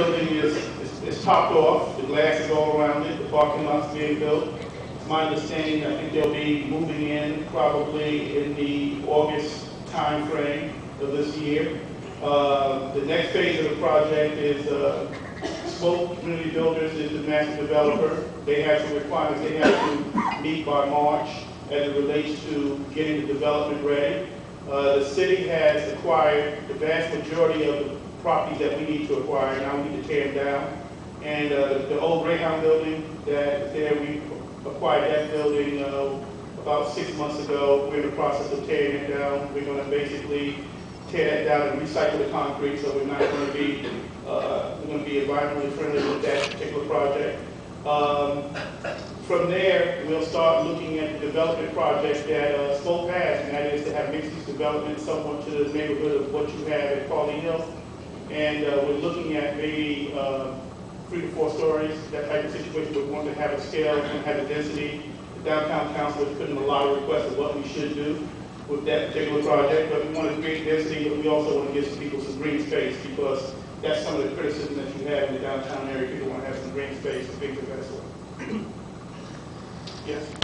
building is topped off. The glass is all around it. The parking lot's being built. It's my understanding, I think they'll be moving in probably in the August time frame of this year. The next phase of the project is Spoke Community Builders is the master developer. They have some requirements they have to meet by March as it relates to getting the development ready. The city has acquired the vast majority of the properties that we need to acquire. Now we need to tear them down. And the old Greyhound building that there, we acquired that building about 6 months ago. We're in the process of tearing it down. We're going to basically tear that down and recycle the concrete, so we're not going to be environmentally friendly with that particular project. From there, we'll start looking at the development projects that Spoke has, and that is to have mixed-use development somewhat to the neighborhood of what you have at Farley Hill. And we're looking at maybe 3 to 4 stories, that type of situation. We want to have a scale, we want to have a density. The downtown council has put in a lot of requests of what we should do with that particular project, but we want to create density, but we also want to give some people some green space, because that's some of the criticism that you have in the downtown area. People want to have some green space and things of that sort. Yes?